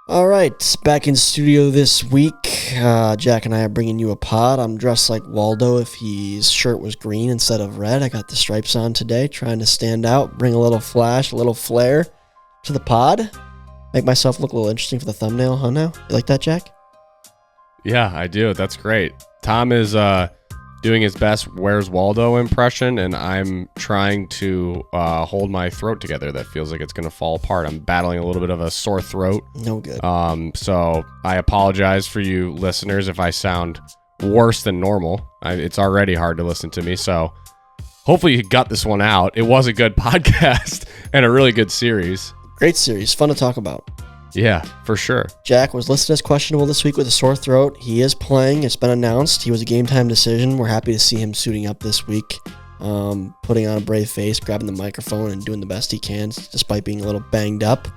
All right, back in studio this week. Jack and I are bringing you a pod. I'm dressed like Waldo if his shirt was green instead of red. I got the stripes on today, trying to stand out, bring a little flash, a little flair to the pod. Make myself look a little interesting for the thumbnail, huh now? You like that, Jack? Yeah, I do. That's great. Tom is doing his best Where's Waldo impression, and I'm trying to hold my throat together. That feels like it's going to fall apart. I'm battling a little bit of a sore throat. No good. So I apologize for you listeners if I sound worse than normal. It's already hard to listen to me, so hopefully you got this one out. It was a good podcast and a really good series. Great series. Fun to talk about. Yeah, for sure. Jack was listed as questionable this week with a sore throat. He is playing. It's been announced. He was a game-time decision. We're happy to see him suiting up this week, putting on a brave face, grabbing the microphone, and doing the best he can, despite being a little banged up.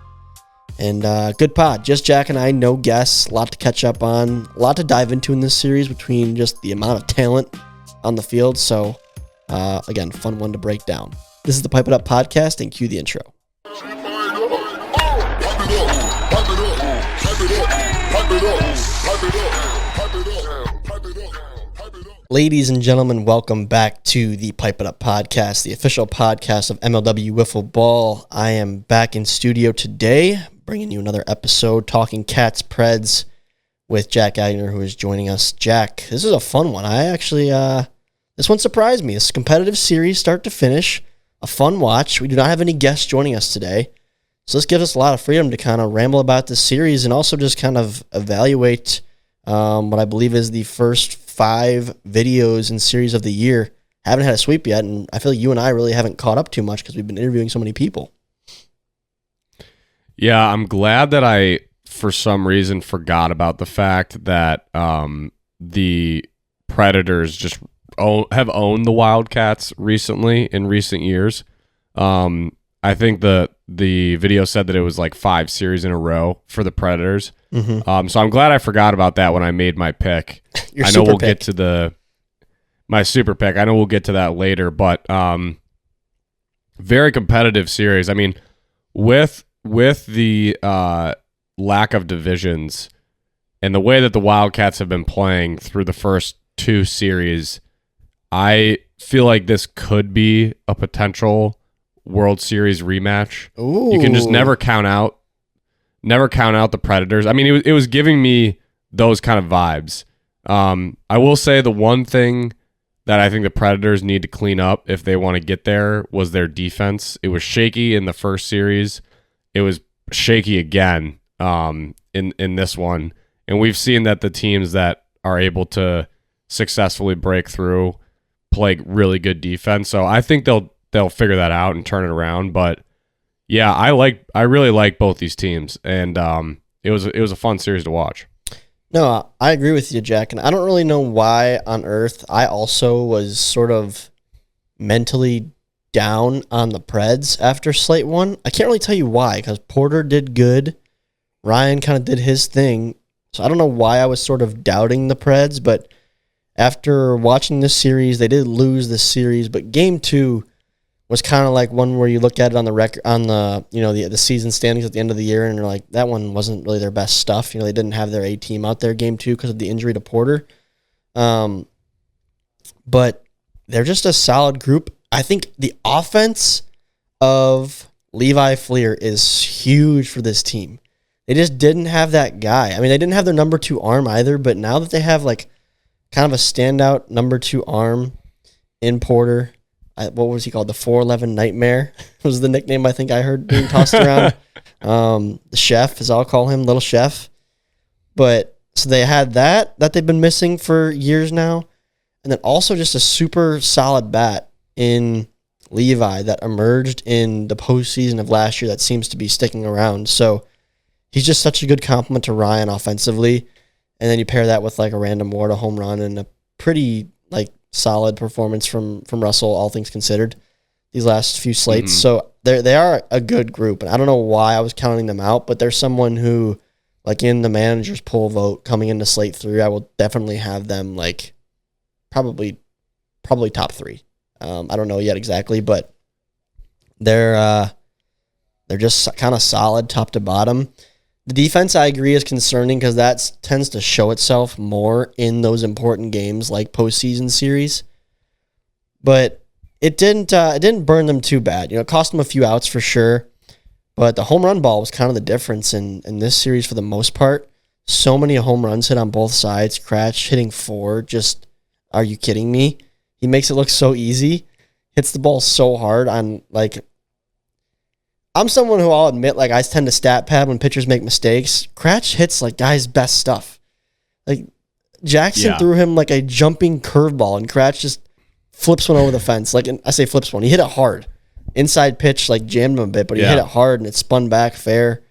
And good pod. Just Jack and I, no guests. A lot to catch up on. A lot to dive into in this series between just the amount of talent on the field. So, again, fun one to break down. This is the Pipe It Up podcast, and cue the intro. Ladies and gentlemen, welcome back to the Pipe It Up podcast, the official podcast of MLW Wiffle Ball. I am back in studio today, bringing you another episode, talking Cats Preds with Jack Agner, who is joining us. Jack, this is a fun one. I actually, this one surprised me. It's a competitive series, start to finish, a fun watch. We do not have any guests joining us today. So this gives us a lot of freedom to kind of ramble about this series and also just kind of evaluate what I believe is the first 5 videos and series of the year. Haven't had a sweep yet, and I feel like you and I really haven't caught up too much because we've been interviewing so many people. Yeah, I'm glad that I, for some reason, forgot about the fact that the Predators just have owned the Wildcats recently, in recent years. I think the video said that it was like 5 series in a row for the Predators. Mm-hmm. So I'm glad I forgot about that when I made my pick. I know we'll get to my super pick. I know we'll get to that later, but very competitive series. I mean, with the lack of divisions and the way that the Wildcats have been playing through the first 2 series, I feel like this could be a potential World Series rematch. Ooh. You can just never count out the Predators. I mean, it was giving me those kind of vibes. I will say the one thing that I think the Predators need to clean up if they want to get there was their defense. It was shaky in the first series. It was shaky again in this one. And we've seen that the teams that are able to successfully break through play really good defense. So I think they'll figure that out and turn it around. But yeah, I really like both these teams, and it was a fun series to watch. No, I agree with you, Jack, and I don't really know why on earth I also was sort of mentally down on the Preds after Slate 1. I can't really tell you why, because Porter did good, Ryan kind of did his thing, so I don't know why I was sort of doubting the Preds, but after watching this series, they did lose this series, but Game 2 was kind of like one where you look at it on the record, on the the season standings at the end of the year, and you're like, that one wasn't really their best stuff. They didn't have their A team out there Game 2 because of the injury to Porter. But they're just a solid group. I think the offense of Levi Fleer is huge for this team. They just didn't have that guy. I mean, they didn't have their number 2 arm either, but now that they have like kind of a standout number 2 arm in Porter. What was he called? The 411 Nightmare was the nickname I think I heard being tossed around. The Chef, as I'll call him, Little Chef. But so they had that they've been missing for years now. And then also just a super solid bat in Levi that emerged in the postseason of last year that seems to be sticking around. So he's just such a good compliment to Ryan offensively. And then you pair that with like a random Ward, a home run, and a pretty like solid performance from Russell, all things considered, these last few slates. Mm-hmm. So they are a good group, and I don't know why I was counting them out, but there's someone who, like in the manager's poll vote coming into slate 3, I will definitely have them like probably top 3. I don't know yet exactly, but they're just kind of solid top to bottom. The defense, I agree, is concerning because that tends to show itself more in those important games like postseason series. But it didn't burn them too bad. It cost them a few outs for sure. But the home run ball was kind of the difference in this series for the most part. So many home runs hit on both sides. Cratch hitting 4. Just, are you kidding me? He makes it look so easy. Hits the ball so hard on, like, I'm someone who I'll admit, like, I tend to stat pad when pitchers make mistakes. Cratch hits, like, guys' best stuff. Like, Jackson threw him, like, a jumping curveball, and Cratch just flips one over the fence. Like, I say flips one. He hit it hard. Inside pitch, like, jammed him a bit, but he hit it hard, and it spun back fair.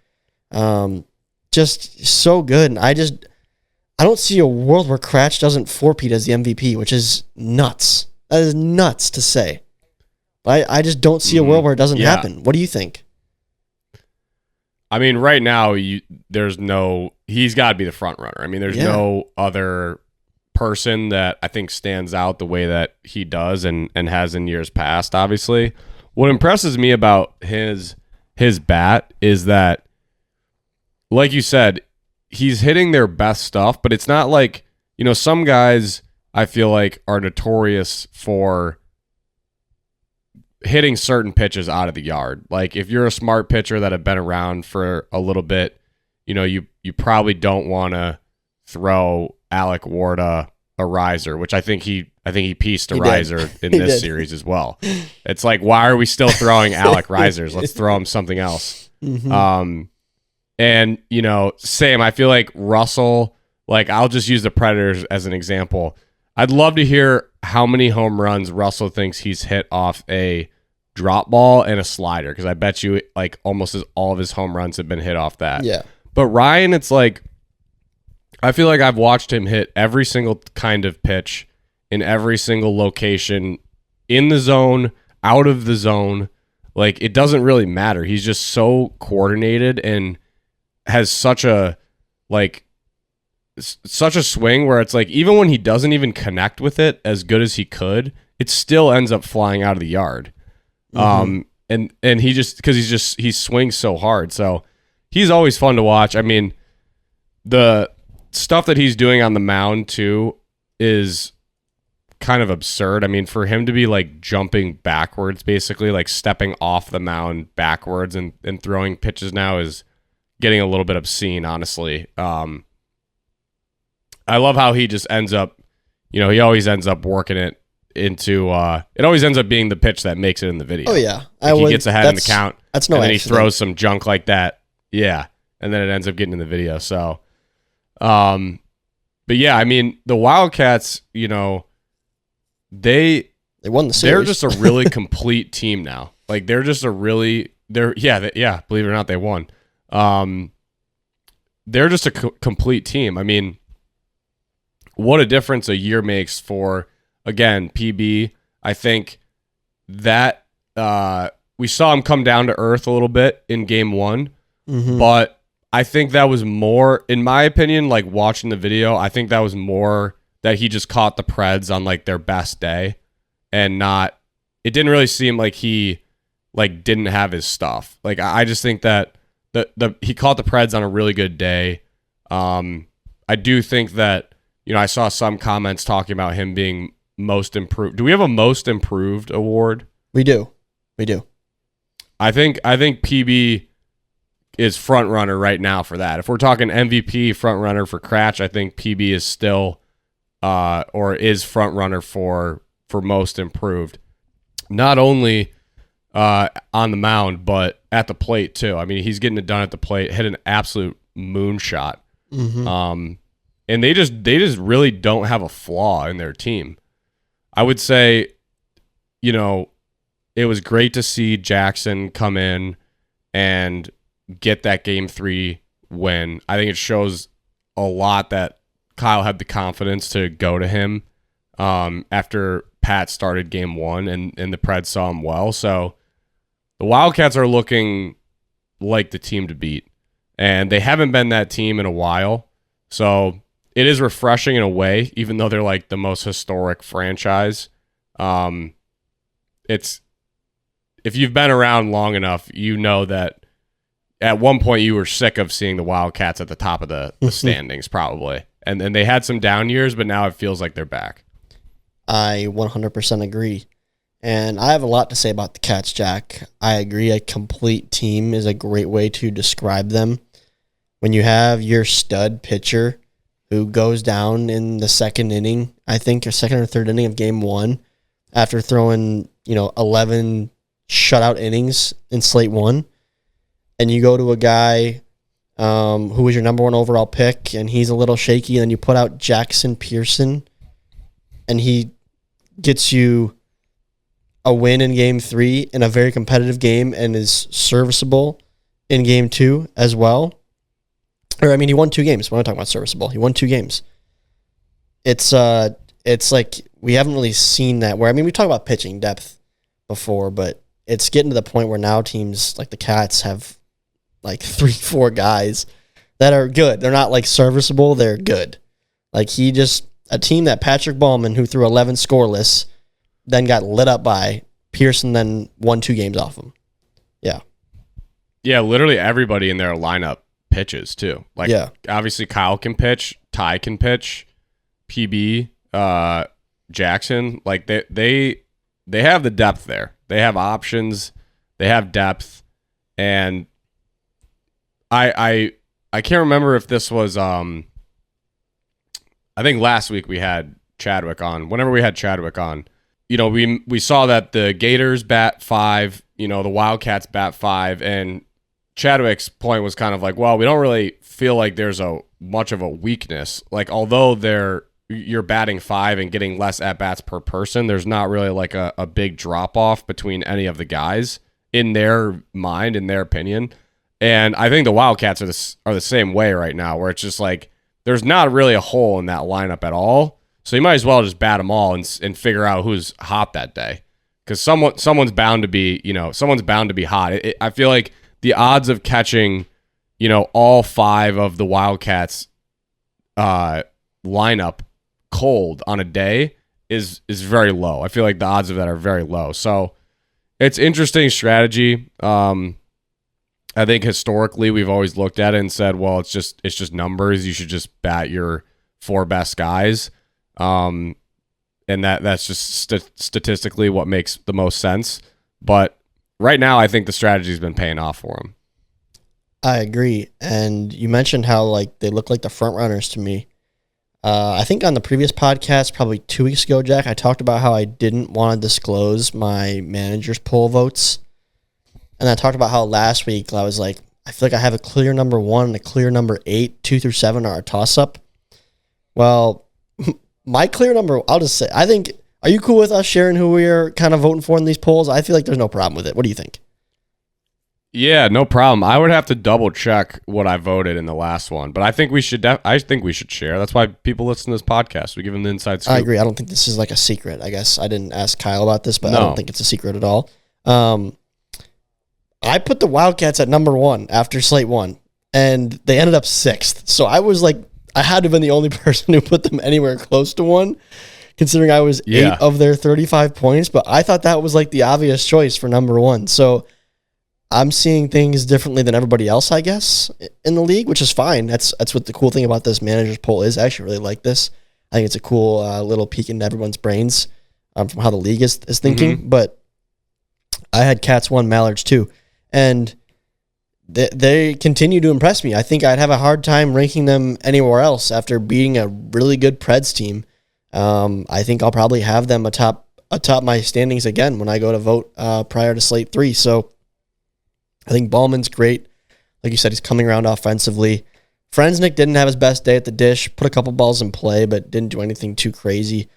Just so good. And I don't see a world where Cratch doesn't four-peat as the MVP, which is nuts. That is nuts to say. But I just don't see a world where it doesn't happen. What do you think? I mean, right now, he's got to be the front runner. I mean, there's no other person that I think stands out the way that he does and has in years past, obviously. What impresses me about his bat is that, like you said, he's hitting their best stuff, but it's not like, some guys I feel like are notorious for hitting certain pitches out of the yard. Like, if you're a smart pitcher that have been around for a little bit, you probably don't want to throw Alec Ward a riser, which I think he pieced a riser in this series as well. It's like, why are we still throwing Alec risers? Let's throw him something else. Mm-hmm. And same. I feel like Russell. Like, I'll just use the Predators as an example. I'd love to hear how many home runs Russell thinks he's hit off a drop ball and a slider, because I bet you like almost all of his home runs have been hit off that. Yeah. But Ryan, it's like, I feel like I've watched him hit every single kind of pitch in every single location, in the zone, out of the zone. Like, it doesn't really matter. He's just so coordinated and has such a swing where it's like, even when he doesn't even connect with it as good as he could, it still ends up flying out of the yard. Mm-hmm. And he swings so hard. So he's always fun to watch. I mean, the stuff that he's doing on the mound too is kind of absurd. I mean, for him to be like jumping backwards, basically like stepping off the mound backwards and throwing pitches now is getting a little bit obscene, honestly. I love how he just ends up, he always ends up working it into, it always ends up being the pitch that makes it in the video. Oh, yeah. Like, he gets ahead in the count, that's no and then accident. he throws some junk like that. Yeah. And then it ends up getting in the video. So, but yeah, I mean, the Wildcats, they won the series. They're just a really complete team now. Like, they're just believe it or not, they won. They're just a complete team. I mean, what a difference a year makes for, again, PB. I think that we saw him come down to earth a little bit in game 1, but I think that was more, in my opinion, like watching the video, I think that was more that he just caught the Preds on like their best day and it didn't really seem like he like didn't have his stuff. Like, I just think that he caught the Preds on a really good day. I do think that, I saw some comments talking about him being most improved. Do we have a most improved award? We do. I think PB is front runner right now for that. If we're talking MVP front runner for Cratch, I think PB is still or is front runner for most improved. Not only on the mound, but at the plate too. I mean, he's getting it done at the plate. Hit an absolute moonshot. Mm-hmm. And they just really don't have a flaw in their team. I would say, it was great to see Jackson come in and get that game 3 win. I think it shows a lot that Kyle had the confidence to go to him after Pat started game 1 and the Preds saw him well. So the Wildcats are looking like the team to beat, and they haven't been that team in a while. So it is refreshing in a way, even though they're like the most historic franchise. It's, if you've been around long enough, you know that at one point you were sick of seeing the Wildcats at the top of the standings probably. And they had some down years, but now it feels like they're back. I 100% agree. And I have a lot to say about the Cats, Jack. I agree a complete team is a great way to describe them. When you have your stud pitcher who goes down in the second inning, I think, or second or third inning of game one, after throwing, 11 shutout innings in slate one, and you go to a guy who was your number one overall pick, and he's a little shaky, and then you put out Jackson Pearson, and he gets you a win in game three in a very competitive game and is serviceable in game two as well. Or, he won 2 games. We're not talking about serviceable. He won 2 games. It's like we haven't really seen that where, we talk about pitching depth before, but it's getting to the point where now teams like the Cats have like 3-4 guys that are good. They're not like serviceable. They're good. Like a team that Patrick Ballman, who threw 11 scoreless, then got lit up by Pearson, then won 2 games off him. Yeah. Yeah, literally everybody in their lineup pitches too. Like, obviously Kyle can pitch, Ty can pitch, PB, Jackson. Like they have the depth there. They have options. They have depth, and I can't remember if this was I think last week we had Chadwick on. Whenever we had Chadwick on, we saw that the Gators bat 5, the Wildcats bat 5, and Chadwick's point was kind of like, well, we don't really feel like there's much of a weakness. Like, although you're batting 5 and getting less at bats per person, there's not really like a big drop off between any of the guys in their mind, in their opinion. And I think the Wildcats are the same way right now, where it's just like there's not really a hole in that lineup at all. So you might as well just bat them all and figure out who's hot that day, because someone's bound to be hot. I feel like the odds of catching, all 5 of the Wildcats lineup cold on a day is very low. I feel like the odds of that are very low. So it's interesting strategy. I think historically we've always looked at it and said, well, it's just numbers. You should just bat your 4 best guys. And that's just statistically what makes the most sense. But right now, I think the strategy's been paying off for him. I agree. And you mentioned how they look like the front runners to me. I think on the previous podcast, probably 2 weeks ago, Jack, I talked about how I didn't want to disclose my manager's poll votes. And I talked about how last week I was like, I feel like I have a clear number 1 and a clear number 8. 2 through 7 are a toss-up. Well, my clear number, I'll just say, I think, are you cool with us sharing who we are kind of voting for in these polls? I feel like there's no problem with it. What do you think? Yeah, no problem. I would have to double check what I voted in the last one, but I think we should. I think we should share. That's why people listen to this podcast. We give them the inside scoop. I agree. I don't think this is like a secret. I guess I didn't ask Kyle about this, but I don't think it's a secret at all. I put the Wildcats at number 1 after slate 1, and they ended up 6th. So I was like, I had to have been the only person who put them anywhere close to 1, considering I was 8 of their 35 points. But I thought that was like the obvious choice for number 1. So I'm seeing things differently than everybody else, I guess, in the league, which is fine. That's what the cool thing about this manager's poll is. I actually really like this. I think it's a cool little peek into everyone's brains from how the league is thinking. Mm-hmm. But I had Cats 1, Mallards 2. And they continue to impress me. I think I'd have a hard time ranking them anywhere else after beating a really good Preds team. I think I'll probably have them atop my standings again when I go to vote prior to slate 3. So I think Ballman's great. Like you said, he's coming around offensively. Frenznick didn't have his best day at the dish, put a couple balls in play, but didn't do anything too crazy.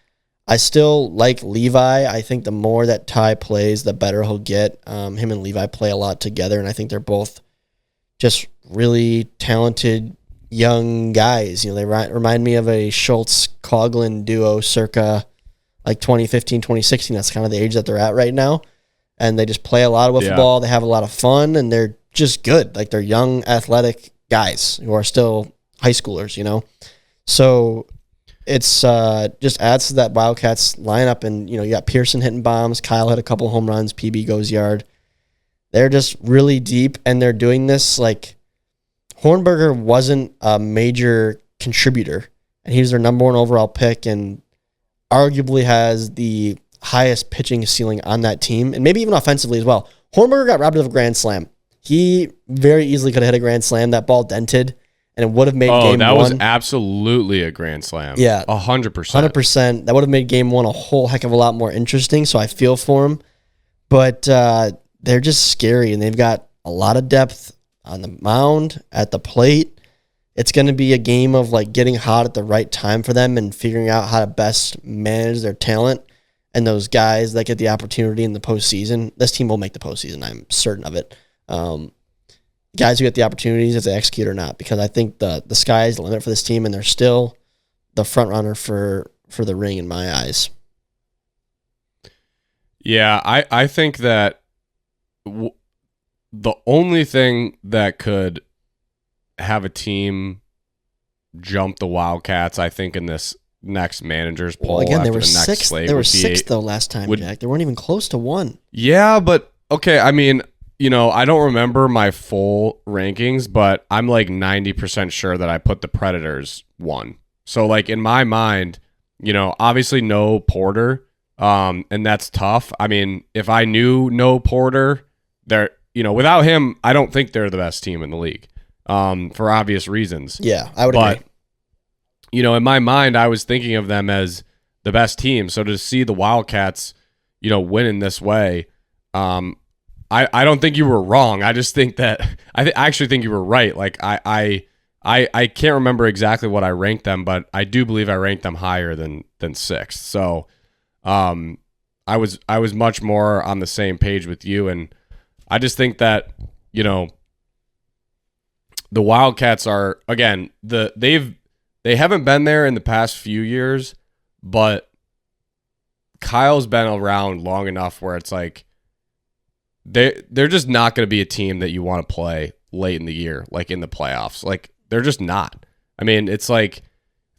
I still like Levi. I think the more that Ty plays, the better he'll get. Him and Levi play a lot together, and I think they're both just really talented young guys. They remind me of a Schultz-Coughlin duo circa like 2015, 2016. That's kind of the age that they're at right now. And they just play a lot of wiffle ball. They have a lot of fun, and they're just good. Like, they're young, athletic guys who are still high schoolers, So it's just adds to that Wildcats lineup. And, you got Pearson hitting bombs. Kyle hit a couple home runs. PB goes yard. They're just really deep, and they're doing this like Hornberger wasn't a major contributor, and he was their number 1 overall pick and arguably has the highest pitching ceiling on that team, and maybe even offensively as well. Hornberger got robbed of a grand slam. He very easily could have hit a grand slam. That ball dented, and it would have made game 1. Oh, that was absolutely a grand slam. Yeah. 100%. 100%. That would have made game 1 a whole heck of a lot more interesting, so I feel for him. But they're just scary, and they've got a lot of depth on the mound, at the plate. It's going to be a game of like getting hot at the right time for them and figuring out how to best manage their talent. And those guys that get the opportunity in the postseason, this team will make the postseason. I'm certain of it. Guys who get the opportunities, if they execute or not, because I think the sky is the limit for this team, and they're still the front runner for the ring in my eyes. Yeah, I think that the only thing that could have a team jump the Wildcats, I think, in this next manager's poll. Well, again, they were the next sixth. slate They were sixth though last time, Jack. They weren't even close to 1. Yeah, but okay. I mean, I don't remember my full rankings, but I'm like 90% sure that I put the Predators 1. So like in my mind, obviously no Porter, and that's tough. I mean, if I knew no Porter, without him, I don't think they're the best team in the league, for obvious reasons. Yeah, I would agree. In my mind, I was thinking of them as the best team. So to see the Wildcats, win in this way, I don't think you were wrong. I just think that I actually think you were right. Like I can't remember exactly what I ranked them, but I do believe I ranked them higher than 6th. So I was much more on the same page with you, and I just think that the Wildcats are, again, they haven't been there in the past few years, but Kyle's been around long enough where it's like they're just not going to be a team that you want to play late in the year, like in the playoffs. Like they're just not. I mean, it's like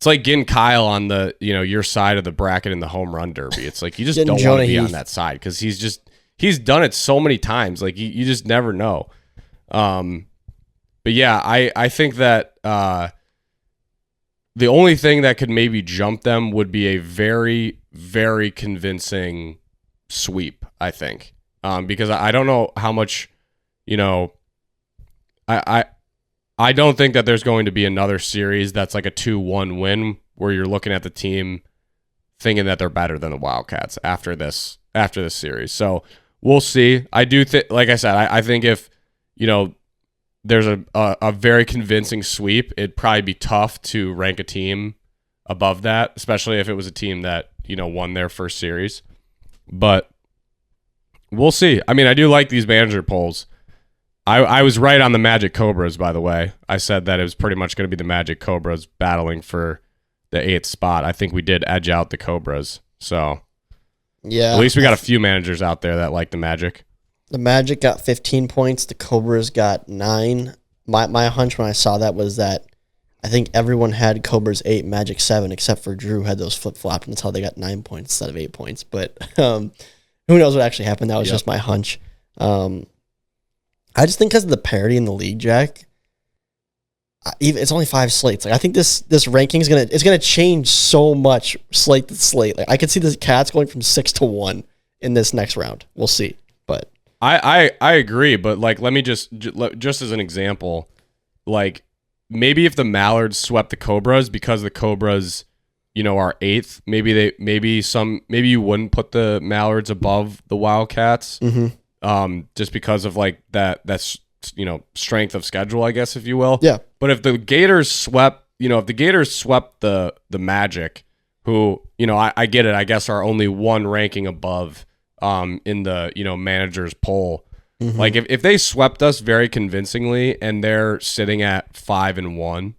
getting Kyle on the your side of the bracket in the home run derby. It's like you just don't want to be on that side because he's done it so many times. Like you just never know. But yeah, I think that the only thing that could maybe jump them would be a very, very convincing sweep, I think. Because I don't know how much, I don't think that there's going to be another series that's like a 2-1 win where you're looking at the team thinking that they're better than the Wildcats after this series. So we'll see. I do think, like I said, I think if, there's a very convincing sweep, it'd probably be tough to rank a team above that, especially if it was a team that, won their first series. But we'll see. I mean, I do like these manager polls. I was right on the Magic Cobras, by the way. I said that it was pretty much going to be the Magic Cobras battling for the 8th spot. I think we did edge out the Cobras. So yeah, at least we got a few managers out there that like the Magic. The Magic got 15 points. The Cobras got 9. My hunch when I saw that was that I think everyone had Cobras 8, Magic 7, except for Drew had those flip-flopped, and that's how they got 9 points instead of 8 points. But who knows what actually happened? That was just my hunch. I just think because of the parity in the league, Jack, it's only 5 slates. Like I think this ranking is gonna change so much slate to slate. Like I could see the Cats going from 6 to 1 in this next round. We'll see. But I agree. But like, let me just as an example, like maybe if the Mallards swept the Cobras because the Cobras, are 8th, maybe you wouldn't put the Mallards above the Wildcats. Mm-hmm. Just because of like that's strength of schedule, I guess, if you will. Yeah. But if the Gators swept, the Magic, who, I get it, I guess are only one ranking above in the, managers poll. Mm-hmm. Like if they swept us very convincingly and they're sitting at 5-1,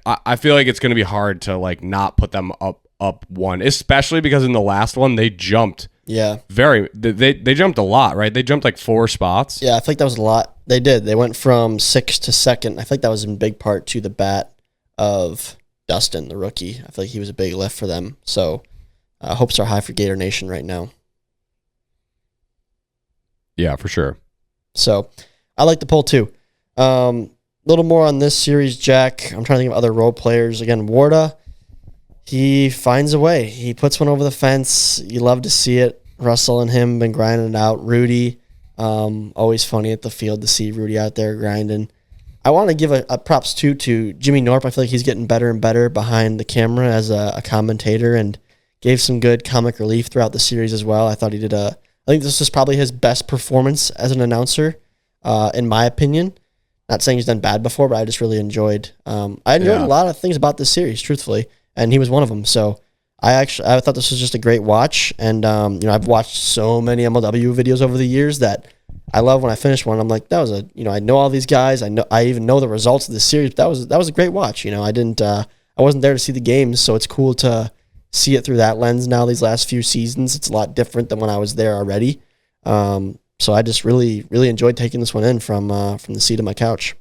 I feel like it's going to be hard to like not put them up 1, especially because in the last one they jumped. Yeah. They jumped a lot, right? They jumped like 4 spots. Yeah, I feel like that was a lot. They did. They went from 6th to 2nd. I feel like that was in big part to the bat of Dustin, the rookie. I feel like he was a big lift for them. So hopes are high for Gator Nation right now. Yeah, for sure. So I like the poll too. A little more on this series, Jack. I'm trying to think of other role players. Again, Warda, he finds a way. He puts one over the fence. You love to see it. Russell and him been grinding it out. Rudy, always funny at the field to see Rudy out there grinding. I want to give a props too to Jimmy Norp. I feel like he's getting better and better behind the camera as a commentator and gave some good comic relief throughout the series as well. I thought he did I think this is probably his best performance as an announcer, in my opinion. Not saying he's done bad before, but I just really enjoyed. I enjoyed a lot of things about this series, truthfully, and he was one of them. So I thought this was just a great watch, and I've watched so many MLW videos over the years that I love when I finish one. I'm like, that was I know all these guys. I even know the results of this series. That was a great watch. I wasn't there to see the games, so it's cool to see it through that lens now. These last few seasons, it's a lot different than when I was there already. So I just really, really enjoyed taking this one in from the seat of my couch.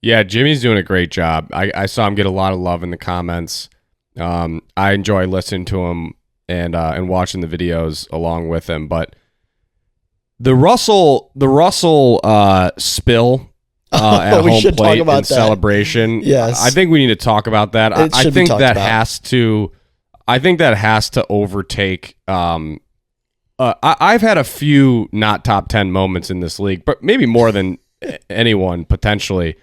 Yeah, Jimmy's doing a great job. I saw him get a lot of love in the comments. I enjoy listening to him and watching the videos along with him. But the Russell spill at home plate in celebration. Yes, I think we need to talk about that. I think that has to overtake. I've had a few not top 10 moments in this league, but maybe more than anyone potentially.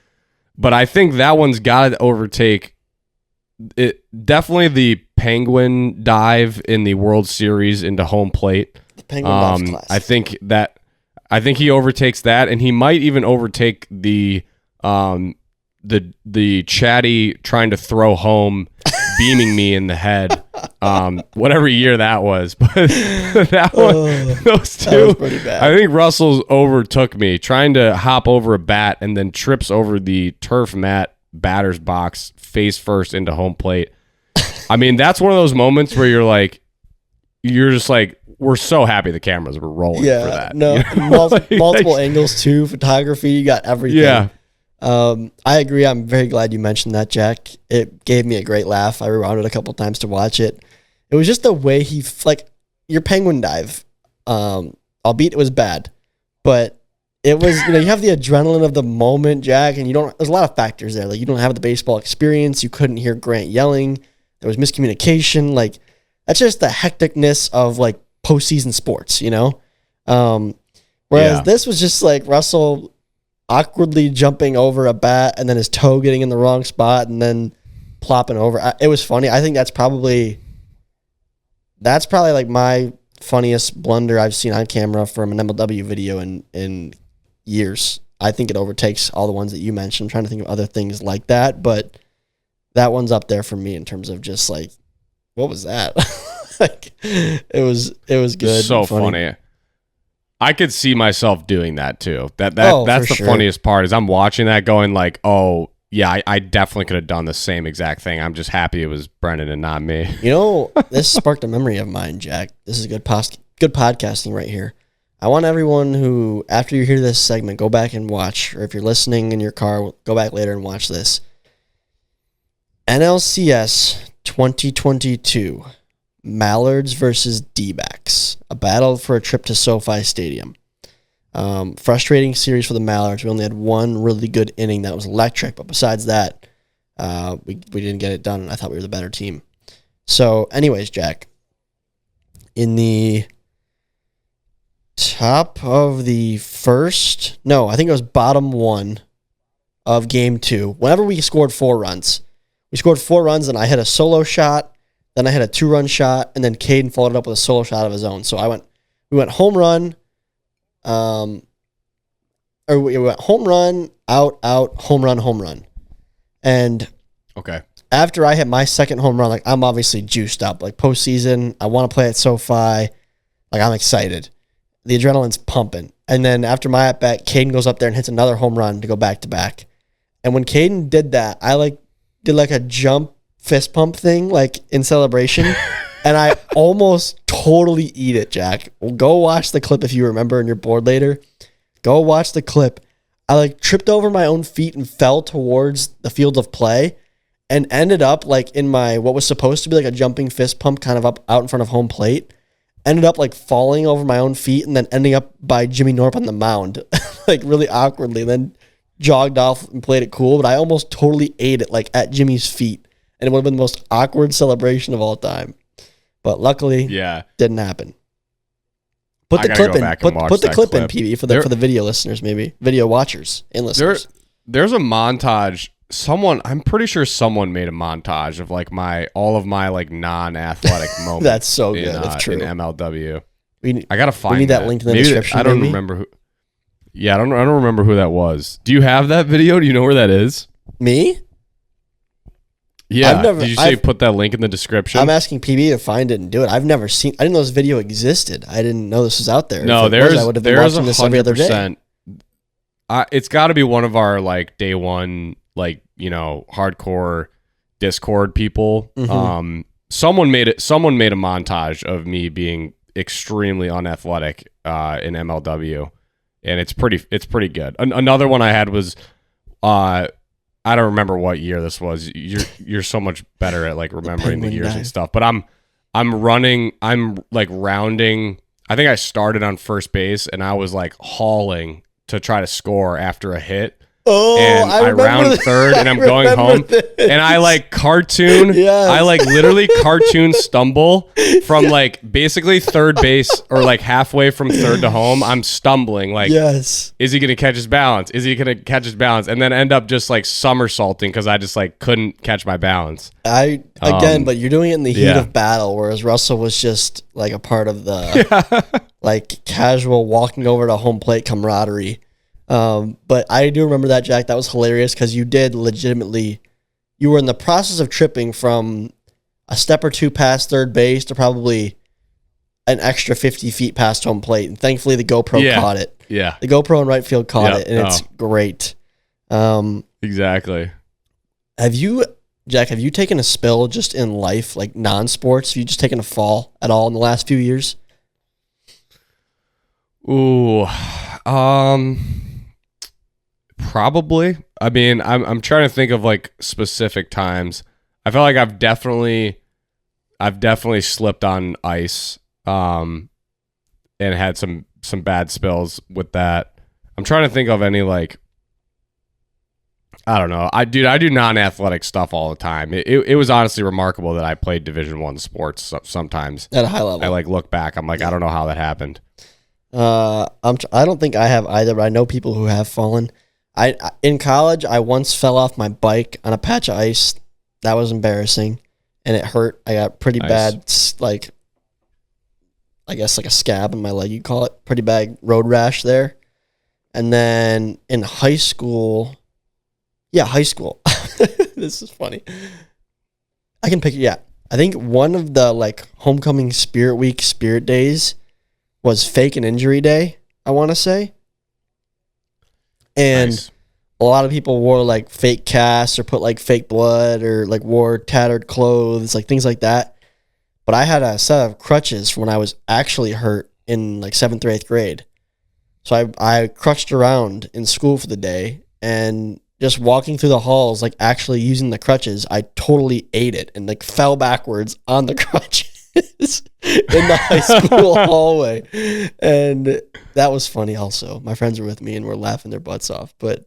But I think that one's got to overtake it. Definitely the Penguin dive in the World Series into home plate. The Penguin dive's classic. I think he overtakes that, and he might even overtake the chatty trying to throw home, beaming me in the head. Whatever year that was, but those two, that was pretty bad. I think Russell's overtook me trying to hop over a bat and then trips over the turf mat batter's box face first into home plate. I mean, that's one of those moments where you're just like, we're so happy the cameras were rolling for that. No, multiple angles too, photography, you got everything. Yeah. I agree. I'm very glad you mentioned that, Jack. It gave me a great laugh. I rewound it a couple times to watch it. It was just the way your Penguin dive, albeit it was bad, but it was, you have the adrenaline of the moment, Jack, and there's a lot of factors there. Like, you don't have the baseball experience. You couldn't hear Grant yelling. There was miscommunication. Like, that's just the hecticness of postseason sports, Whereas this was just like Russell awkwardly jumping over a bat and then his toe getting in the wrong spot and then plopping over. It was funny. I think that's probably like my funniest blunder I've seen on camera from an MLW video in years. I think it overtakes all the ones that you mentioned. I'm trying to think of other things like that, but that one's up there for me in terms of just what was that? It was good. So funny. I could see myself doing that too. That's the funniest part is I'm watching that going oh yeah, I definitely could have done the same exact thing. I'm just happy it was Brendan and not me. This sparked a memory of mine, Jack. This is good podcasting right here. I want everyone who, after you hear this segment, go back and watch, or if you're listening in your car, go back later and watch this. NLCS 2022, Mallards versus D-backs, a battle for a trip to SoFi Stadium. Frustrating series for the Mallards. We only had one really good inning that was electric, but besides that, we didn't get it done, and I thought we were the better team. So, anyways, Jack, in the top of the first, no, I think it was bottom one of game two, whenever we scored 4 runs. We scored 4 runs, and I hit a solo shot, then I hit a 2-run shot, and then Caden followed up with a solo shot of his own. So we went home run, we went home run, out, home run. And okay, after I hit my second home run, I'm obviously juiced up. Postseason, I want to play at SoFi. I'm excited. The adrenaline's pumping. And then after my at-bat, Caden goes up there and hits another home run to go back-to-back. And when Caden did that, I did a jump fist pump thing in celebration. And I almost totally eat it, Jack. Well, go watch the clip if you remember and you're bored later. Go watch the clip. I tripped over my own feet and fell towards the field of play and ended up in my what was supposed to be a jumping fist pump kind of up out in front of home plate. ended up like falling over my own feet and then ending up by Jimmy Norp on the mound, like really awkwardly, and then jogged off and played it cool. But I almost totally ate it like at Jimmy's feet, and it would have been the most awkward celebration of all time. But luckily, didn't happen. Put the clip in. Put the clip in, PB, for the video listeners, maybe video watchers and listeners. There's a montage. I'm pretty sure someone made a montage of like all of my like non-athletic moments. That's so good. That's true. In MLW. I gotta find. We need that link in the description. I don't remember who. Yeah, I don't remember who that was. Do you have that video? Do you know where that is? Me? Yeah. Did you say put that link in the description? I'm asking PB to find it and do it. I've never seen. I didn't know this video existed. I didn't know this was out there. No, I would have been watching this every other day. It's got to be one of our like day one, like, you know, hardcore Discord people. Mm-hmm. Someone made a montage of me being extremely unathletic in MLW, and it's pretty good. Another one I had was I don't remember what year this was. You're so much better at like remembering the years and stuff. But I'm like rounding. I think I started on first base and I was like hauling to try to score after a hit. Oh, and I round third and I'm going home and I like cartoon. Yes. I like literally cartoon stumble from like basically third base or like halfway from third to home. I'm stumbling like, is he going to catch his balance? Is he going to catch his balance? And then end up just like somersaulting because I just like couldn't catch my balance. But you're doing it in the heat of battle, whereas Russell was just like a part of the like casual walking over to home plate camaraderie. But I do remember that, Jack. That was hilarious because you were in the process of tripping from a step or two past third base to probably an extra 50 feet past home plate. And thankfully the GoPro caught it. Yeah. The GoPro in right field caught it, and it's great. Exactly. Have you taken a spill just in life, like non-sports? Have you just taken a fall at all in the last few years? Ooh, probably. I mean, I'm trying to think of like specific times. I feel like I've definitely slipped on ice, and had some bad spills with that. I'm trying to think of any like, I don't know. I do non-athletic stuff all the time. It was honestly remarkable that I played Division I sports sometimes at a high level. I like look back. I'm like, I don't know how that happened. I don't think I have either, but I know people who have fallen. In college, I once fell off my bike on a patch of ice. That was embarrassing, and it hurt. I got pretty bad, like, I guess like a scab on my leg, you'd call it. Pretty bad road rash there. And then in high school, this is funny. I can pick it. Yeah, I think one of the like homecoming spirit week spirit days was fake an injury day, I want to say. And a lot of people wore like fake casts or put like fake blood or like wore tattered clothes, like things like that. But I had a set of crutches from when I was actually hurt in like 7th or 8th grade. So I crutched around in school for the day, and just walking through the halls, like actually using the crutches, I totally ate it and like fell backwards on the crutches in the high school hallway. And that was funny also. My friends were with me and were laughing their butts off. But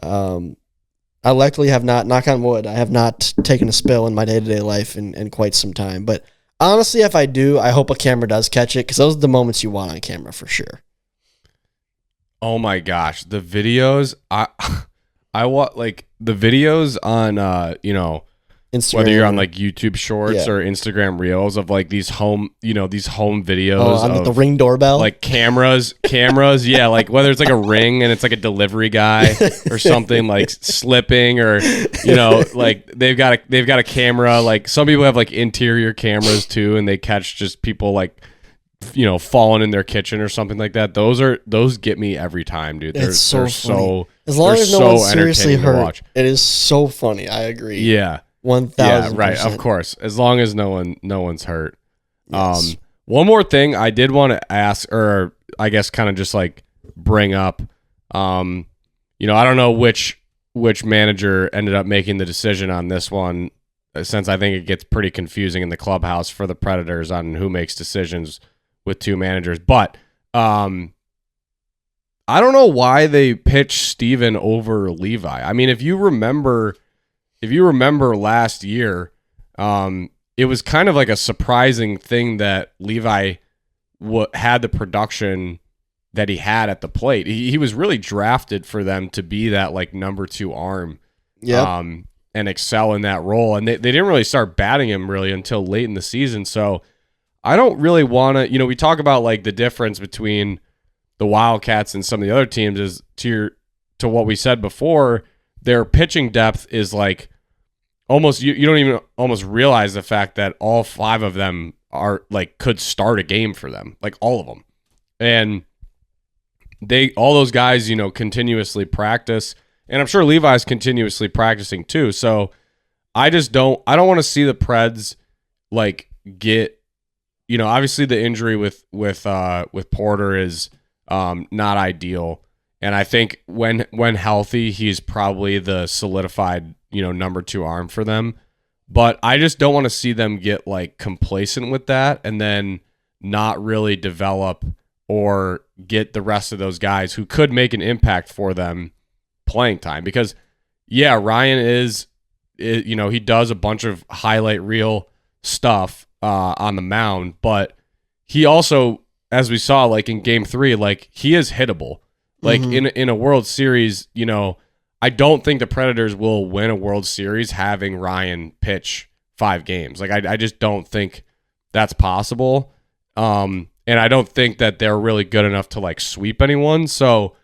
I luckily have not, knock on wood, I have not taken a spill in my day-to-day life in quite some time. But honestly, if I do, I hope a camera does catch it, because those are the moments you want on camera for sure. Oh my gosh. The videos, I want like the videos on, Instagram, whether you're on like YouTube Shorts or Instagram Reels of like these home videos on the Ring doorbell, like cameras, yeah, like whether it's like a Ring and it's like a delivery guy or something like slipping, or like they've got a camera. Like some people have like interior cameras too, and they catch just people like falling in their kitchen or something like that. Those get me every time, dude. They're so as long as no one's seriously hurt, it is so funny. I agree. Yeah. 1,000%. Yeah, right. Of course, as long as no one's hurt. Yes. One more thing I did want to ask, or I guess kind of just like bring up. I don't know which manager ended up making the decision on this one. since I think it gets pretty confusing in the clubhouse for the Predators on who makes decisions with two managers. But I don't know why they pitched Steven over Levi. I mean, if you remember last year, it was kind of like a surprising thing that Levi had the production that he had at the plate. He was really drafted for them to be that like number 2 arm. Yeah. And excel in that role. And they didn't really start batting him really until late in the season. So I don't really want to, we talk about like the difference between the Wildcats and some of the other teams is to what we said before, their pitching depth is like almost, you don't even almost realize the fact that all 5 of them are like, could start a game for them, like all of them. And all those guys, continuously practice. And I'm sure Levi's continuously practicing too. So I don't want to see the Preds like get, obviously the injury with Porter is not ideal. And I think when healthy, he's probably the solidified, number 2 arm for them. But I just don't want to see them get like complacent with that and then not really develop or get the rest of those guys who could make an impact for them playing time. Because Ryan is he does a bunch of highlight reel stuff on the mound, but he also, as we saw like in game 3, like he is hittable. Like in a World Series, I don't think the Predators will win a World Series having Ryan pitch 5 games. Like I just don't think that's possible. And I don't think that they're really good enough to like sweep anyone. So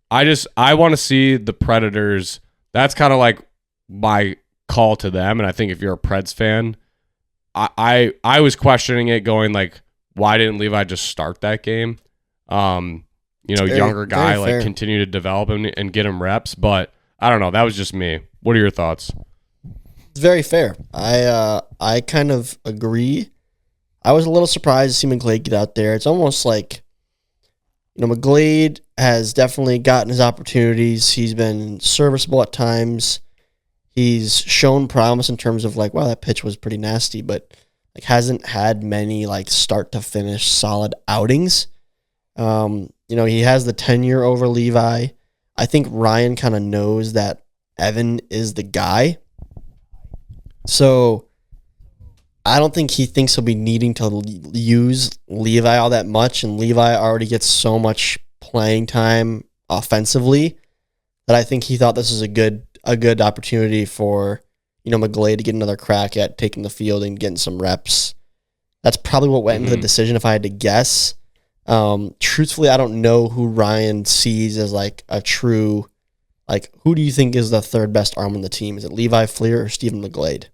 I want to see the Predators. That's kind of like my call to them. And I think if you're a Preds fan, I was questioning it, going like, why didn't Levi just start that game? Younger guy, like continue to develop him and get him reps. But I don't know. That was just me. What are your thoughts? It's very fair. I kind of agree. I was a little surprised to see McGlade get out there. It's almost like, McGlade has definitely gotten his opportunities. He's been serviceable at times. He's shown promise in terms of like, wow, that pitch was pretty nasty, but like hasn't had many like start to finish solid outings. He has the tenure over Levi. I think Ryan kind of knows that Evan is the guy. So I don't think he thinks he'll be needing to use Levi all that much, and Levi already gets so much playing time offensively that I think he thought this was a good opportunity for McGlade to get another crack at taking the field and getting some reps. That's probably what went into the decision if I had to guess. Truthfully, I don't know who Ryan sees as like a true, like, who do you think is the third best arm on the team? Is it Levi Fleer or Stephen McGlade?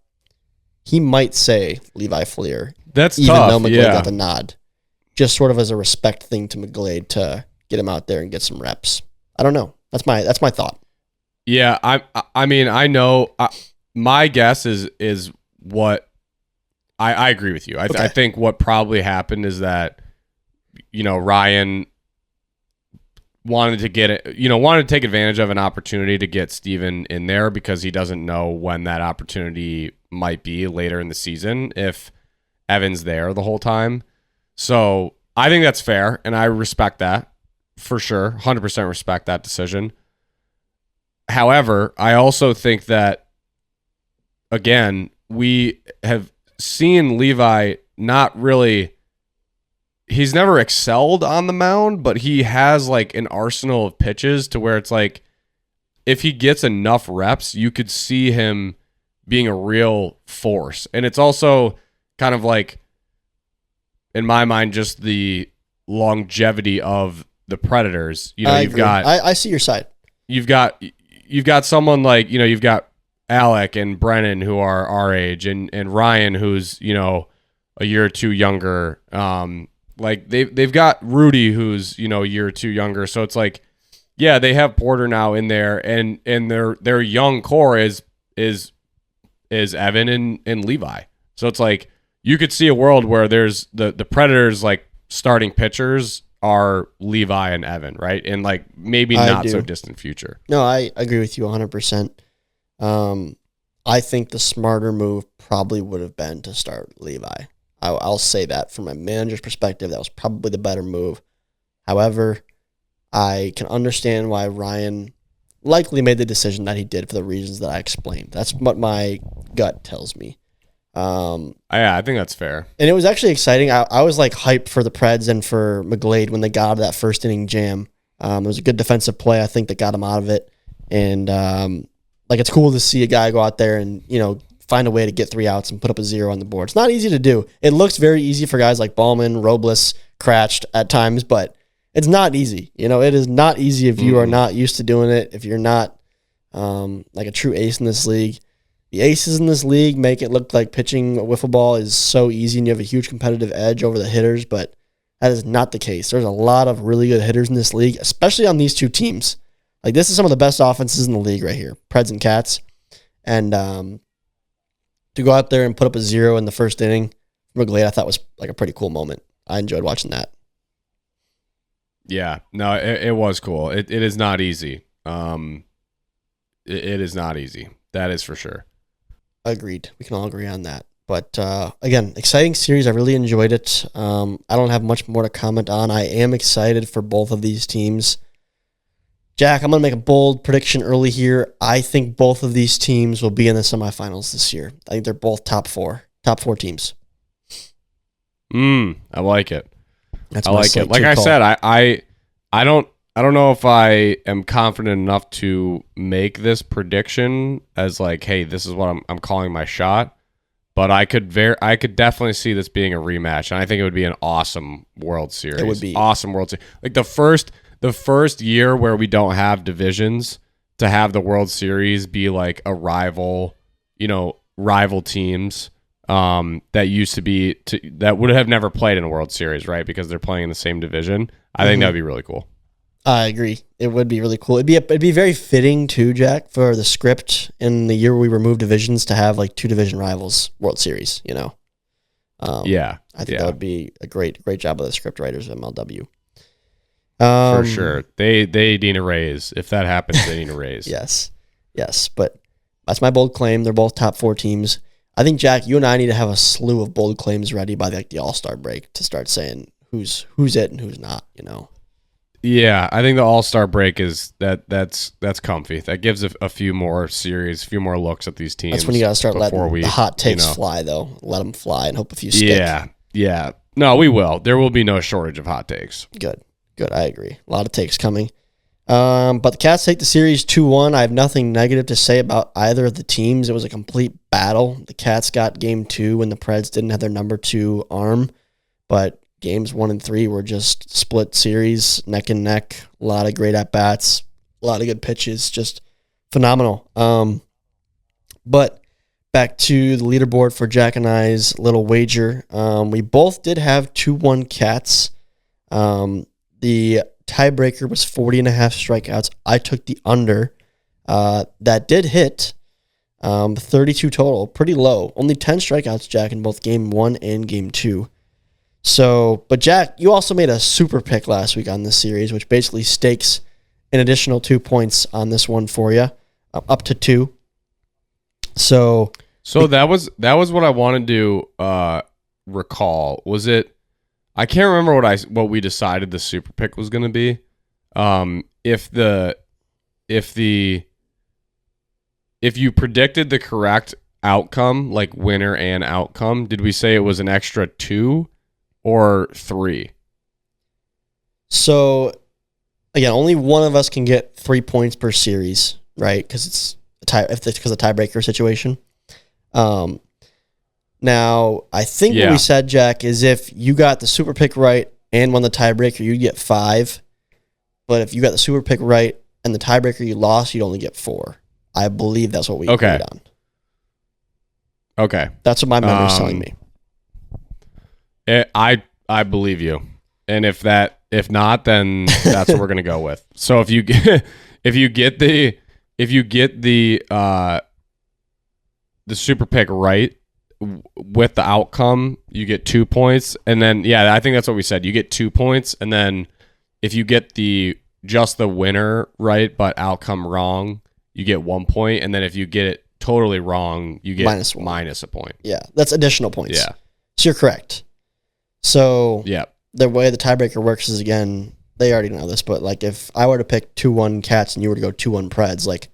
He might say Levi Fleer. That's even tough. Though McGlade got the nod, just sort of as a respect thing to McGlade to get him out there and get some reps. I don't know. That's my thought. Yeah, I mean, I know. My guess is what I agree with you. I think what probably happened is that Ryan wanted to take advantage of an opportunity to get Steven in there because he doesn't know when that opportunity might be later in the season if Evan's there the whole time. So I think that's fair, and I respect that for sure. 100% respect that decision. However, I also think that, again, we have seen Levi not really, he's never excelled on the mound, but he has like an arsenal of pitches to where it's like, if he gets enough reps, you could see him being a real force. And it's also kind of like, in my mind, just the longevity of the Predators. I see your side. You've got someone like, you've got Alec and Brennan who are our age, and Ryan who's, a year or two younger. Like they've got Rudy who's, a year or two younger. So it's like, yeah, they have Porter now in there, and their young core is Evan and Levi. So it's like you could see a world where there's the Predators like starting pitchers are Levi and Evan, right? And like maybe not so distant future. No, I agree with you 100%. I think the smarter move probably would have been to start Levi. I'll say that from a manager's perspective, that was probably the better move. However, I can understand why Ryan likely made the decision that he did for the reasons that I explained. That's what my gut tells me. I think that's fair. And it was actually exciting. I was like hyped for the Preds and for McGlade when they got out of that first inning jam. It was a good defensive play, I think, that got him out of it. And it's cool to see a guy go out there and, find a way to get 3 outs and put up a 0 on the board. It's not easy to do. It looks very easy for guys like Ballman, Robles, Cratched at times, but it's not easy. It is not easy if you are not used to doing it, if you're not like a true ace in this league. The aces in this league make it look like pitching a wiffle ball is so easy and you have a huge competitive edge over the hitters, but that is not the case. There's a lot of really good hitters in this league, especially on these two teams. Like, this is some of the best offenses in the league right here, Preds and Cats. And to go out there and put up a 0 in the first inning, McGlade, I thought was like a pretty cool moment. I enjoyed watching that. Yeah, no, it was cool. It is not easy. It is not easy. That is for sure. Agreed. We can all agree on that. But again, exciting series. I really enjoyed it. I don't have much more to comment on. I am excited for both of these teams. Jack, I'm going to make a bold prediction early here. I think both of these teams will be in the semifinals this year. I think they're both top four teams. I like it. That's I like it. Like I said, I don't know if I am confident enough to make this prediction as like, hey, this is what I'm calling my shot. But I could definitely see this being a rematch, and I think it would be an awesome World Series. It would be awesome World Series. Like the first year where we don't have divisions, to have the World Series be like a rival teams that used to be that would have never played in a World Series, right? Because they're playing in the same division. I think that would be really cool. I agree. It would be really cool. It'd be very fitting too, Jack, for the script in the year we removed divisions to have like 2 division rivals World Series. Yeah, I think that would be a great job of the script writers of MLW. For sure, they need a raise. If that happens, they need a raise. Yes. But that's my bold claim. They're both top 4 teams. I think, Jack, you and I need to have a slew of bold claims ready by the All-Star break to start saying who's it and who's not. Yeah, I think the All-Star break is that's comfy. That gives a few more series, a few more looks at these teams. That's when you got to start letting the hot takes fly, though. Let them fly and hope a few stick. Yeah. No, we will. There will be no shortage of hot takes. Good. I agree. A lot of takes coming. But the Cats take the series 2-1. I have nothing negative to say about either of the teams. It was a complete battle. The Cats got game 2 when the Preds didn't have their number 2 arm, but games 1 and 3 were just split series, neck and neck. A lot of great at-bats, a lot of good pitches, just phenomenal. But back to the leaderboard for Jack and I's little wager. We both did have 2-1 Cats. The tiebreaker was 40.5 strikeouts. I took the under. That did hit 32 total. Pretty low. Only 10 strikeouts, Jack, in both game 1 and game 2. So, but Jack, you also made a super pick last week on this series, which basically stakes an additional 2 points on this one for you, up to 2. So that was what I wanted to recall. Was it? I can't remember what we decided the super pick was going to be. If you predicted the correct outcome, like winner and outcome, did we say it was an extra 2 or 3? So again, only one of us can get 3 points per series, right? Because it's because of the tiebreaker situation. Now, I think what we said, Jack, is if you got the super pick right and won the tiebreaker, you'd get 5. But if you got the super pick right and the tiebreaker you lost, you'd only get 4. I believe that's what we agreed on. Okay. That's what my memory's telling me. I believe you. And if not, then that's what we're gonna go with. So if you get the super pick right with the outcome, you get 2 points. And then I think that's what we said. You get 2 points, and then if you get just the winner right but outcome wrong, you get 1 point. And then if you get it totally wrong, you get -1. minus a point. Yeah, that's additional points. Yeah. So you're correct. So Yeah. the way the tiebreaker works is, again, they already know this, but like if I were to pick 2-1 Cats and you were to go 2-1 Preds, like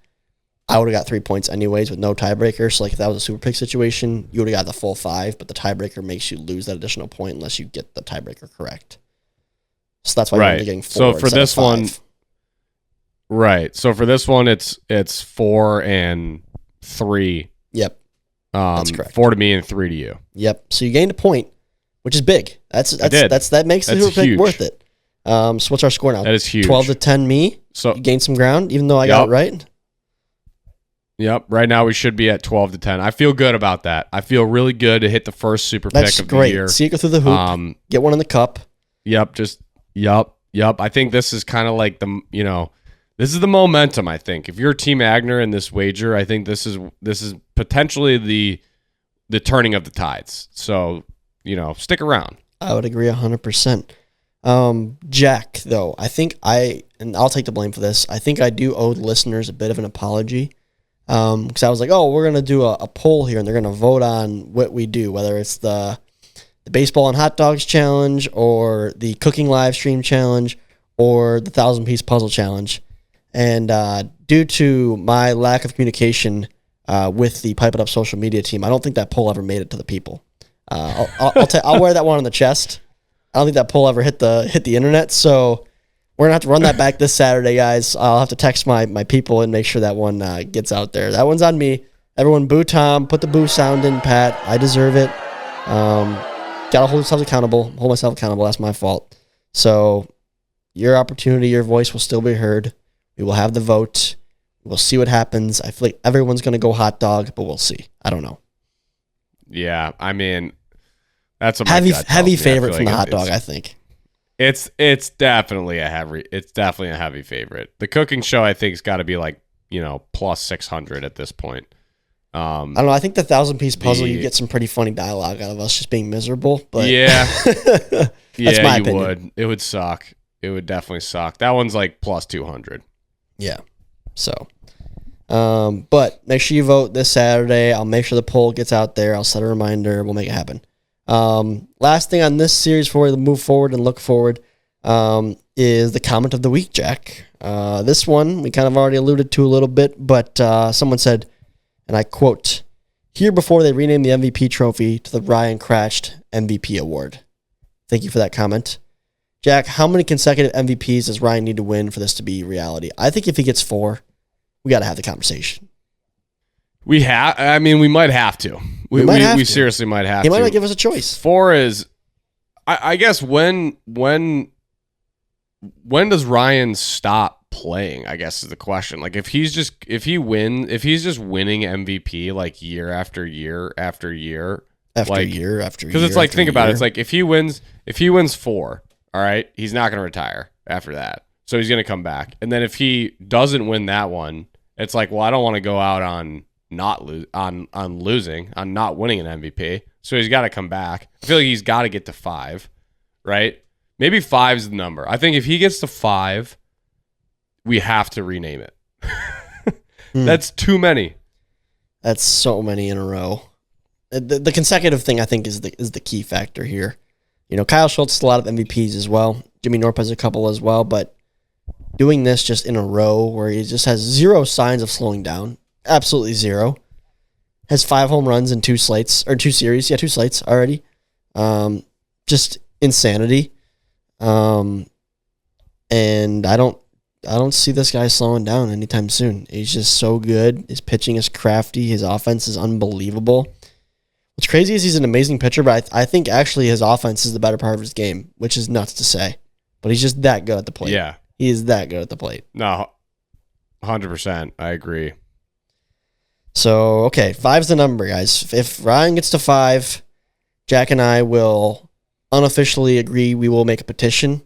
I would have got 3 points anyways with no tiebreaker. So like if that was a super pick situation, you would have got the full 5, but the tiebreaker makes you lose that additional point unless you get the tiebreaker correct. So that's why you're only getting 4. So for this one, 5. right. So for this one, it's 4 and 3. Yep. That's correct. 4 to me and 3 to you. Yep. So you gained a point, which is big. That makes the super pick huge. worth it. So what's our score now? That is huge. 12-10 me. So you gained some ground, even though I got it right. Yep. Right now we should be at 12-10. I feel good about that. I feel really good to hit the first super That's pick of great. the year. See it go through the hoop. Get one in the cup. Yep. Yep. I think this is kind of like this is the momentum. I think if you're Team Agner in this wager, I think this is potentially the turning of the tides. So stick around. I would agree 100%. Jack, though, and I'll take the blame for this. I think I do owe the listeners a bit of an apology. Because I was like, we're going to do a poll here, and they're going to vote on what we do, whether it's the baseball and hot dogs challenge or the cooking live stream challenge or the 1,000-piece puzzle challenge. And due to my lack of communication with the Pipe It Up social media team, I don't think that poll ever made it to the people. I'll wear that one on the chest. I don't think that poll ever hit the internet, so we're going to have to run that back this Saturday, guys. I'll have to text my people and make sure that one gets out there. That one's on me. Everyone boo Tom. Put the boo sound in, Pat. I deserve it. Got to hold myself accountable. That's my fault. So your opportunity, your voice will still be heard. We will have the vote. We'll see what happens. I feel like everyone's going to go hot dog, but we'll see. I don't know. Yeah, I mean, that's a heavy favorite from the hot dog, I think. It's definitely a heavy favorite. The cooking show, I think, has got to be like plus 600 at this point. I don't know. I think the 1,000-piece puzzle, you get some pretty funny dialogue out of us just being miserable. But yeah, that's my opinion. Would. It would suck. It would definitely suck. That one's like plus 200. Yeah. So, but make sure you vote this Saturday. I'll make sure the poll gets out there. I'll set a reminder. We'll make it happen. Last thing on this series before we move forward and look forward is the comment of the week, Jack. This one we kind of already alluded to a little bit, but someone said, and I quote, "Here before they rename the MVP trophy to the Ryan Cratched MVP award." Thank you for that comment. Jack, how many consecutive MVPs does Ryan need to win for this to be reality? I think if he gets 4, we got to have the conversation. We might have to. We seriously might have to. He might not give us a choice. 4 is, I guess, when does Ryan stop playing? I guess is the question. Like if he's just winning MVP like year after year after year after year, because it's like think about it. It's like if he wins 4, all right, he's not going to retire after that, so he's going to come back. And then if he doesn't win that one, it's like, well, I don't want to go out on not winning an MVP, so he's got to come back. I feel like he's got to get to 5, right? Maybe 5 is the number. I think if he gets to 5, we have to rename it. That's too many. That's so many in a row. The consecutive thing, I think, is the key factor here. Kyle Schultz has a lot of MVPs as well. Jimmy Norp has a couple as well, but doing this just in a row where he just has 0 signs of slowing down, absolutely 0. Has 5 home runs in 2 slates, or 2 series. Yeah, 2 slates already. Just insanity. And I don't see this guy slowing down anytime soon. He's just so good. His pitching is crafty. His offense is unbelievable. What's crazy is he's an amazing pitcher, but I think actually his offense is the better part of his game, which is nuts to say. But he's just that good at the plate. Yeah. He is that good at the plate. No, 100%. I agree. So, okay, 5's the number, guys. If Ryan gets to 5, Jack and I will unofficially agree we will make a petition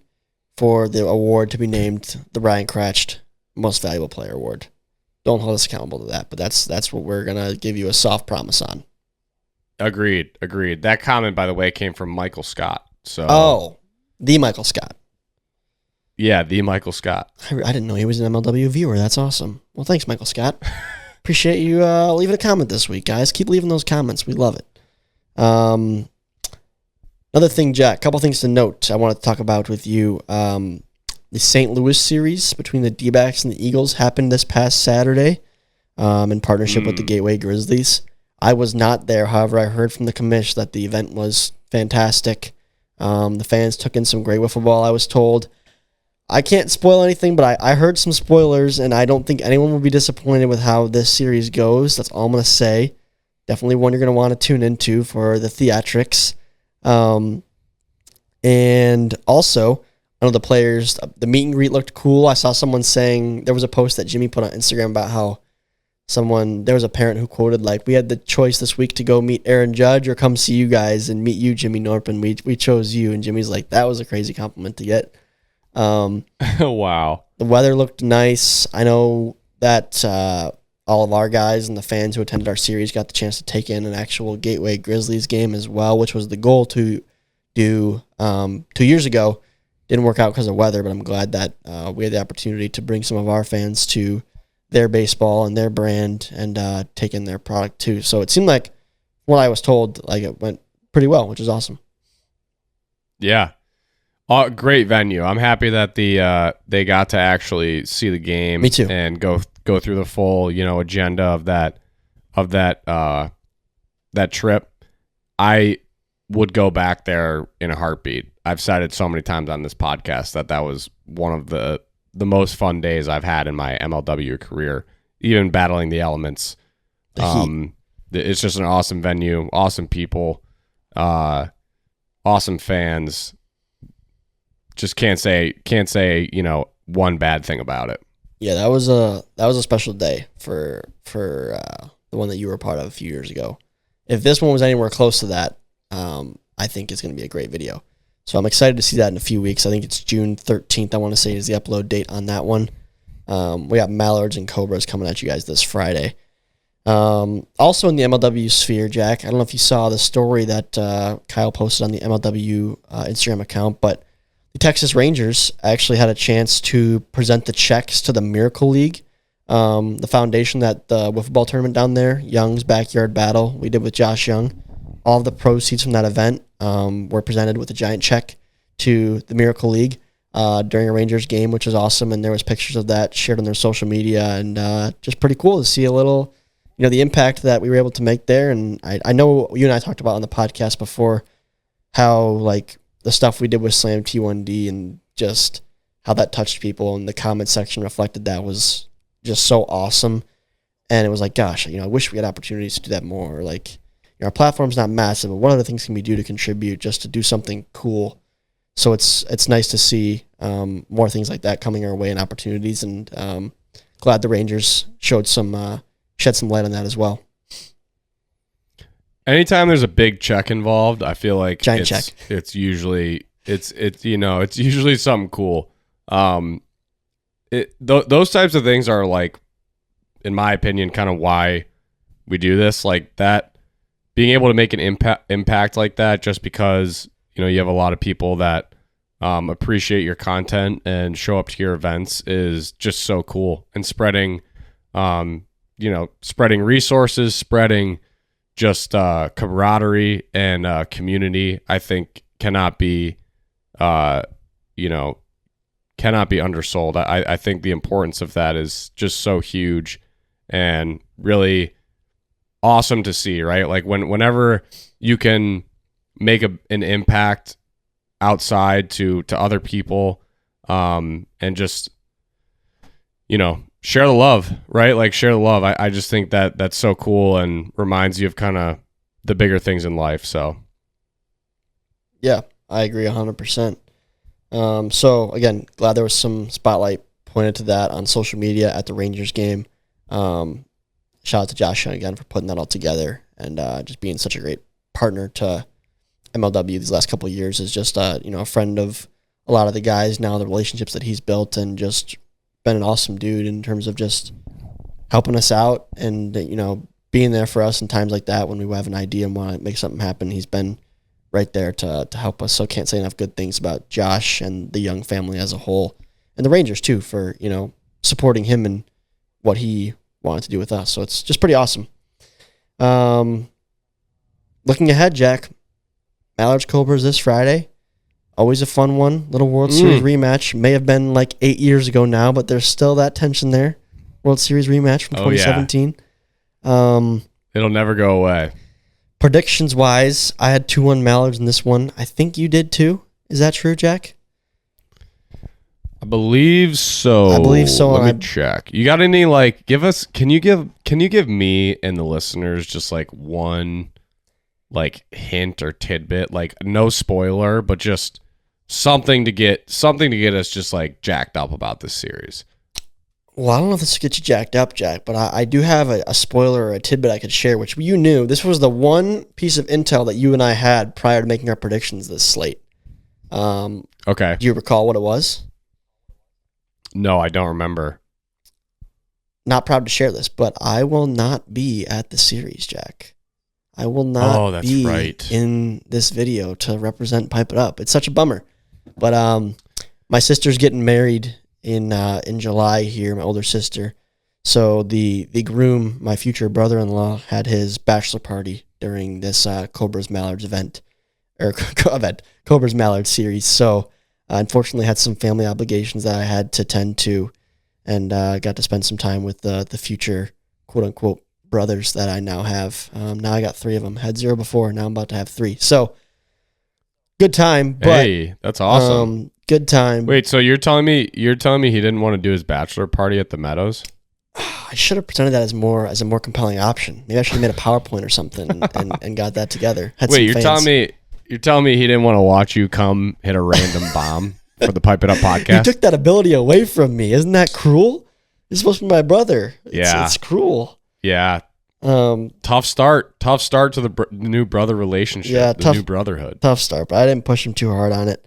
for the award to be named the Ryan Cratched Most Valuable Player Award. Don't hold us accountable to that, but that's what we're going to give you a soft promise on. Agreed. That comment, by the way, came from Michael Scott. The Michael Scott. Yeah, the Michael Scott. I didn't know he was an MLW viewer. That's awesome. Well, thanks, Michael Scott. appreciate you leaving a comment this week, guys. Keep leaving those comments. We love it. Another thing, Jack, a couple things to note I want to talk about with you. The St. Louis series between the D-backs and the Eagles happened this past Saturday in partnership with the Gateway Grizzlies. I was not there. However, I heard from the commish that the event was fantastic. The fans took in some great wiffle ball, I was told. I can't spoil anything, but I heard some spoilers, and I don't think anyone will be disappointed with how this series goes. That's all I'm going to say. Definitely one you're going to want to tune into for the theatrics. And also, I know the players, the meet and greet looked cool. I saw someone saying, there was a post that Jimmy put on Instagram about how there was a parent who quoted, like, we had the choice this week to go meet Aaron Judge or come see you guys and meet you, Jimmy Norpin. We chose you. And Jimmy's like, that was a crazy compliment to get. Wow. The weather looked nice. I know that all of our guys and the fans who attended our series got the chance to take in an actual Gateway Grizzlies game as well, which was the goal to do 2 years ago. Didn't work out because of weather, but I'm glad that we had the opportunity to bring some of our fans to their baseball and their brand and take in their product too. So it seemed like what I was told, like it went pretty well, which is awesome. Yeah. Great venue. I'm happy that they got to actually see the game. Me too. And go through the full, agenda of that trip. I would go back there in a heartbeat. I've said it so many times on this podcast that was one of the most fun days I've had in my MLW career, even battling the elements. It's just an awesome venue, awesome people, awesome fans. Just can't say one bad thing about it. Yeah, that was a special day for the one that you were a part of a few years ago. If this one was anywhere close to that, I think it's going to be a great video. So I'm excited to see that in a few weeks. I think it's June 13th, I want to say, is the upload date on that one. We got Mallards and Cobras coming at you guys this Friday. Also in the MLW sphere, Jack, I don't know if you saw the story that Kyle posted on the MLW Instagram account, but the Texas Rangers actually had a chance to present the checks to the Miracle League, the foundation that the wiffle ball tournament down there, Young's Backyard Battle, we did with Josh Young. All of the proceeds from that event were presented with a giant check to the Miracle League during a Rangers game, which was awesome. And there was pictures of that shared on their social media, and just pretty cool to see a little, the impact that we were able to make there. And I know you and I talked about on the podcast before how, like, the stuff we did with Slam T1D and just how that touched people, and the comment section reflected that was just so awesome. And it was like, gosh, I wish we had opportunities to do that more. Like, our platform's not massive, but what other things can we do to contribute just to do something cool? So it's nice to see more things like that coming our way and opportunities, and glad the Rangers shed some light on that as well. Anytime there's a big check involved, I feel like giant check. It's usually something cool. Those types of things are, like, in my opinion, kind of why we do this. Like, that being able to make an impact like that, just because you have a lot of people that appreciate your content and show up to your events, is just so cool. And spreading resources, spreading just camaraderie and community, I think cannot be undersold. I think the importance of that is just so huge and really awesome to see, right? Like, whenever you can make an impact outside to other people, and just share the love, right? Like, share the love. I just think that that's so cool and reminds you of kind of the bigger things in life. So yeah, I agree 100%. So again, glad there was some spotlight pointed to that on social media at the Rangers game. Shout out to Josh again for putting that all together, and just being such a great partner to MLW these last couple of years. Is just a friend of a lot of the guys now, the relationships that he's built, and just been an awesome dude in terms of just helping us out and being there for us in times like that when we have an idea and want to make something happen. He's been right there to help us. So can't say enough good things about Josh and the Young family as a whole, and the Rangers too, for supporting him and what he wanted to do with us. So it's just pretty awesome. Looking ahead, Jack, Mallards Cobras this Friday. Always a fun one. Little World Series rematch. May have been like 8 years ago now, but there's still that tension there. World Series rematch from 2017. It'll never go away. Predictions wise, I had 2-1 Mallards in this one. I think you did too. Is that true, Jack? I believe so. Let me check. You got any can you give me and the listeners just like one like hint or tidbit, like no spoiler, but just something to get us just like jacked up about this series? Well, I don't know if this will get you jacked up, Jack, but I do have a spoiler or a tidbit I could share, which you knew. This was the one piece of intel that you and I had prior to making our predictions this slate. Okay. Do you recall what it was? No, I don't remember. Not proud to share this, but I will not be at the series, Jack. I will not be in this video to represent Pipe It Up. It's such a bummer. But my sister's getting married in July here, my older sister. So the groom, my future brother-in-law, had his bachelor party during this Cobras Mallards event, or Cobras Mallards series. So unfortunately had some family obligations that I had to tend to, and got to spend some time with the future quote-unquote brothers that I now have. Now I got 3 of them. Had 0 before, now I'm about to have 3. So good time. But, hey, that's awesome. Good time. Wait, so you're telling me he didn't want to do his bachelor party at the Meadows? I should have presented that as a more compelling option. Maybe I should have made a PowerPoint or something and got that together. Wait, you're telling me he didn't want to watch you come hit a random bomb for the Pipe It Up podcast? You took that ability away from me. Isn't that cruel? You're supposed to be my brother. It's cruel. Yeah. Tough start to the new brother relationship. Yeah, new brotherhood. Tough start, but I didn't push him too hard on it.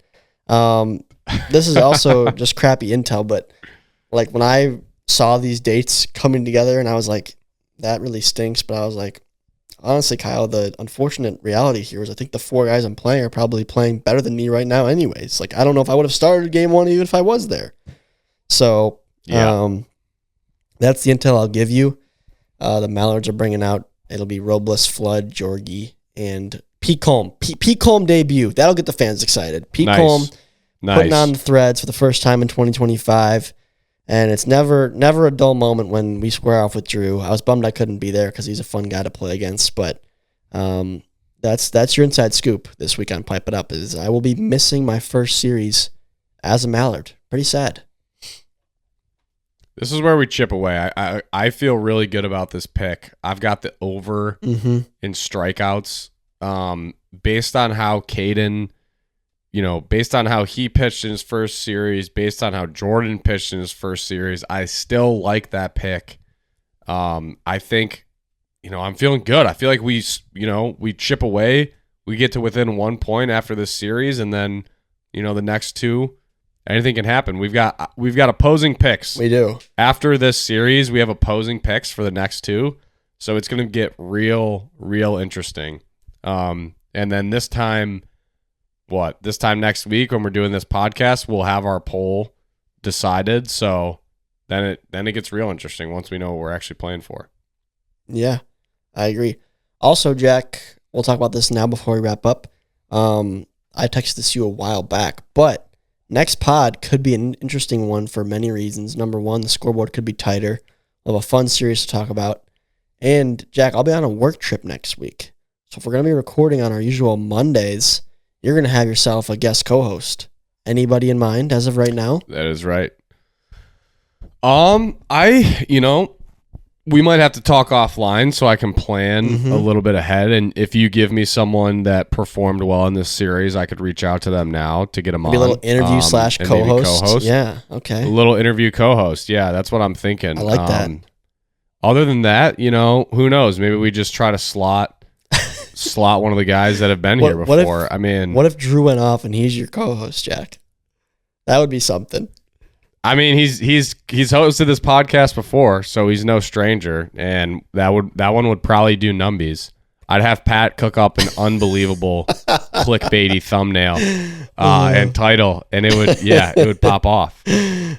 This is also just crappy intel, but like when I saw these dates coming together and I was like, that really stinks. But I was like, honestly, Kyle, the unfortunate reality here is I think the 4 guys I'm playing are probably playing better than me right now anyways. Like, I don't know if I would have started game 1 even if I was there. So, that's the intel I'll give you. The Mallards are bringing out, it'll be Robles, Flood, Jorgie, and Pecom. Pecom debut. That'll get the fans excited. Pecom putting on the threads for the first time in 2025. And it's never a dull moment when we square off with Drew. I was bummed I couldn't be there because he's a fun guy to play against. But that's your inside scoop this week on Pipe It Up. Is I will be missing my first series as a Mallard. Pretty sad. This is where we chip away. I feel really good about this pick. I've got the over in strikeouts. Based on how Caden, based on how he pitched in his first series, based on how Jordan pitched in his first series, I still like that pick. I think, I'm feeling good. I feel like we chip away. We get to within 1 point after this series, and then, the next 2, anything can happen. We've got opposing picks. We do. After this series, we have opposing picks for the next 2, so it's going to get real interesting. And then this time next week when we're doing this podcast, we'll have our poll decided. So then it gets real interesting once we know what we're actually playing for. Yeah, I agree. Also, Jack, we'll talk about this now before we wrap up. I texted this to you a while back, but next pod could be an interesting one for many reasons. Number one, the scoreboard could be tighter. We'll have a fun series to talk about. And Jack, I'll be on a work trip next week. So if we're going to be recording on our usual Mondays, you're going to have yourself a guest co-host. Anybody in mind as of right now? That is right. We might have to talk offline so I can plan a little bit ahead. And if you give me someone that performed well in this series, I could reach out to them now to get them maybe on. A little interview slash co-host. Yeah, okay. A little interview co-host. Yeah, that's what I'm thinking. I like that. Other than that, who knows? Maybe we just try to slot one of the guys that have been here before. What if Drew went off and he's your co-host, Jack? That would be something. I mean, he's hosted this podcast before, so he's no stranger, and that one would probably do numbies. I'd have Pat cook up an unbelievable clickbaity thumbnail and title, and it would pop off.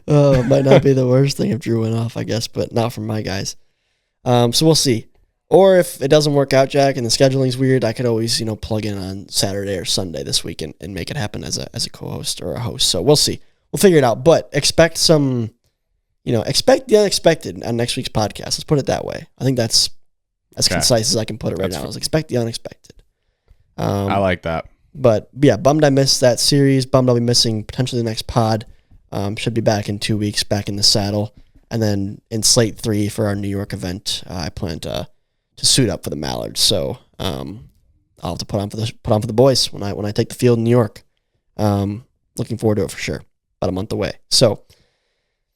Oh, it might not be the worst thing if Drew went off, I guess, but not from my guys. So we'll see. Or if it doesn't work out, Jack, and the scheduling's weird, I could always, plug in on Saturday or Sunday this week and make it happen as a co-host or a host. So we'll see. We'll figure it out. But expect expect the unexpected on next week's podcast. Let's put it that way. I think that's as concise as I can put it right now. Expect the unexpected. I like that. But yeah, bummed I missed that series. Bummed I'll be missing potentially the next pod. Should be back in 2 weeks, back in the saddle. And then in slate 3 for our New York event, I plan to suit up for the Mallards. So I'll have to put on for the boys when I take the field in New York. Looking forward to it for sure. About a month away. So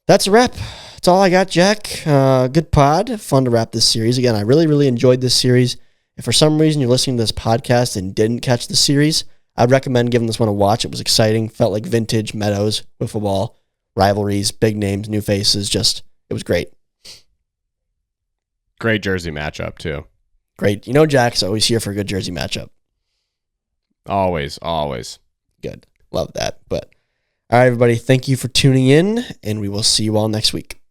that's a wrap. That's all I got, Jack. Good pod. Fun to wrap this series. Again, I really, really enjoyed this series. If for some reason you're listening to this podcast and didn't catch the series, I'd recommend giving this one a watch. It was exciting. Felt like vintage Meadows, wiffle ball, rivalries, big names, new faces. It was great. Great jersey matchup, too. Great. Jack's always here for a good jersey matchup. Always, always. Good. Love that. But all right, everybody, thank you for tuning in, and we will see you all next week.